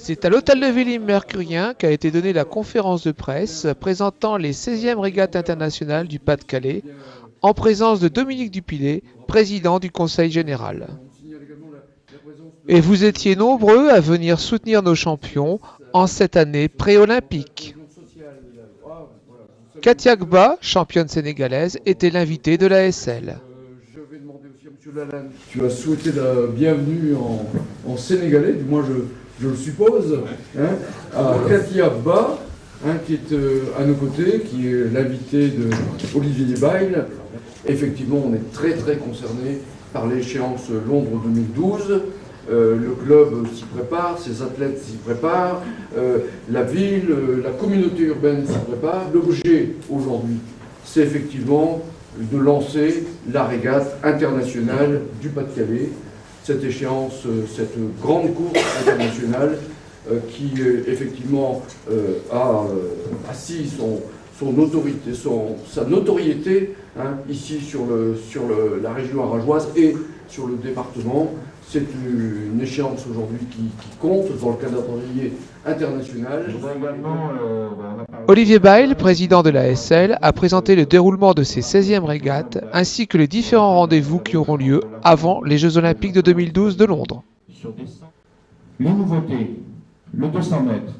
C'est à l'hôtel de ville mercurien qu'a été donnée la conférence de presse présentant les 16e régates internationales du Pas-de-Calais, en présence de Dominique Dupilet, président du Conseil général. Et vous étiez nombreux à venir soutenir nos champions en cette année pré-olympique. Katia Gba, championne sénégalaise, était l'invitée de l'ASL. Je vais demander aussi à M. Lalanne. Tu as souhaité la bienvenue en sénégalais, du moins je le suppose, hein, à Katia Gba, qui est à nos côtés, qui est l'invité de Olivier Bail. Effectivement, on est très très concerné par l'échéance Londres 2012. Le club s'y prépare, ses athlètes s'y préparent, la ville, la communauté urbaine s'y prépare. L'objet aujourd'hui, c'est effectivement de lancer la régate internationale du Pas-de-Calais. Cette échéance, cette grande course internationale qui effectivement a assis sa notoriété ici sur la région aragoise et sur le département. C'est une échéance aujourd'hui qui compte dans le calendrier international. Olivier Bail, président de l'ASL, a présenté le déroulement de ces 16e régates ainsi que les différents rendez-vous qui auront lieu avant les Jeux Olympiques de 2012 de Londres. Les nouveautés, le 200 mètres.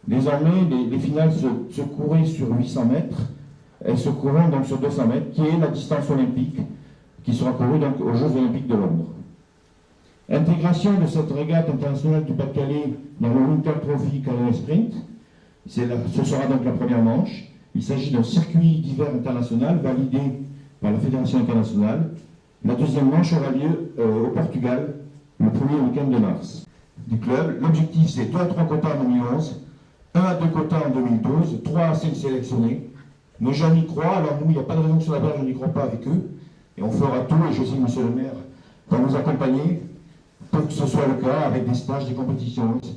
Désormais, les finales se couraient sur 800 mètres. Elles se courront donc sur 200 mètres, qui est la distance olympique qui sera courue donc aux Jeux Olympiques de Londres. Intégration de cette régate internationale du Pas-de-Calais dans le Winter Trophy Canoë Sprint. Ce sera donc la première manche. Il s'agit d'un circuit d'hiver international validé par la Fédération internationale. La deuxième manche aura lieu au Portugal le premier week-end de mars. Du club, l'objectif c'est 2 à 3 quotas en 2011, 1 à 2 quotas en 2012, 3 à 5 sélectionnés. Nos jeunes y croient, alors nous, il n'y a pas de raison que sur la berge on n'y croit pas avec eux. Et on fera tout, et je sais que monsieur le maire va nous accompagner pour que ce soit le cas, avec des stages, des compétitions, etc.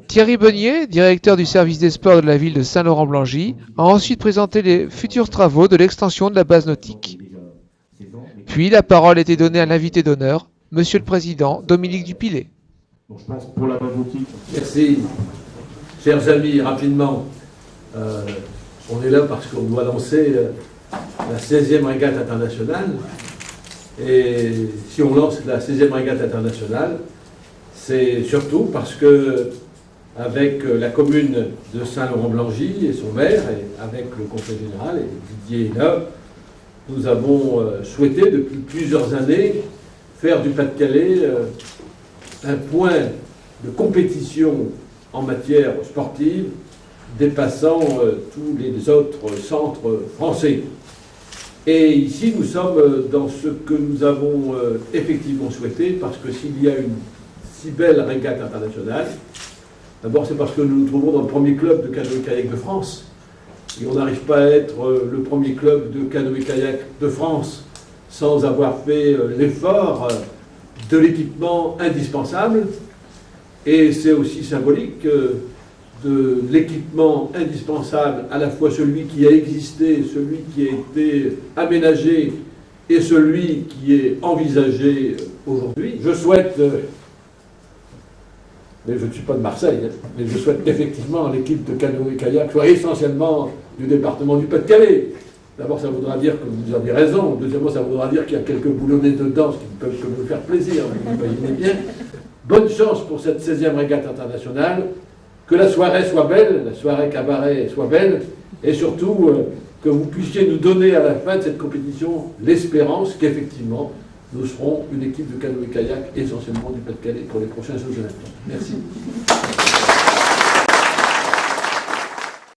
Thierry Beunier, directeur du service des sports de la ville de Saint-Laurent-Blangy, a ensuite présenté les futurs travaux de l'extension de la base nautique. Puis la parole était donnée à l'invité d'honneur, monsieur le président Dominique Dupilet. Donc je pense pour la base nautique. Merci, chers amis, rapidement. On est là parce qu'on doit lancer la 16e régate internationale. Et si on lance la 16e régate internationale, c'est surtout parce que, avec la commune de Saint-Laurent-Blangy et son maire, et avec le conseil général, et Didier est là, nous avons souhaité depuis plusieurs années faire du Pas-de-Calais un point de compétition en matière sportive dépassant tous les autres centres français. Et ici, nous sommes dans ce que nous avons effectivement souhaité, parce que s'il y a une si belle régate internationale, d'abord c'est parce que nous nous trouvons dans le premier club de canoë-kayak de France, et on n'arrive pas à être le premier club de canoë-kayak de France sans avoir fait l'effort de l'équipement indispensable, et c'est aussi symbolique de l'équipement indispensable, à la fois celui qui a existé, celui qui a été aménagé et celui qui est envisagé aujourd'hui. Je souhaite, mais je ne suis pas de Marseille, mais je souhaite qu'effectivement l'équipe de canoë-kayak soit essentiellement du département du Pas-de-Calais. D'abord, ça voudra dire que vous avez raison. Deuxièmement, ça voudra dire qu'il y a quelques boulonnais dedans, ce qui ne peuvent que me faire plaisir, vous imaginez bien. Bonne chance pour cette 16e régate internationale. Que la soirée soit belle, la soirée cabaret soit belle, et surtout que vous puissiez nous donner à la fin de cette compétition l'espérance qu'effectivement nous serons une équipe de canoë-kayak essentiellement du Pas-de-Calais pour les prochains Jeux Olympiques. Merci.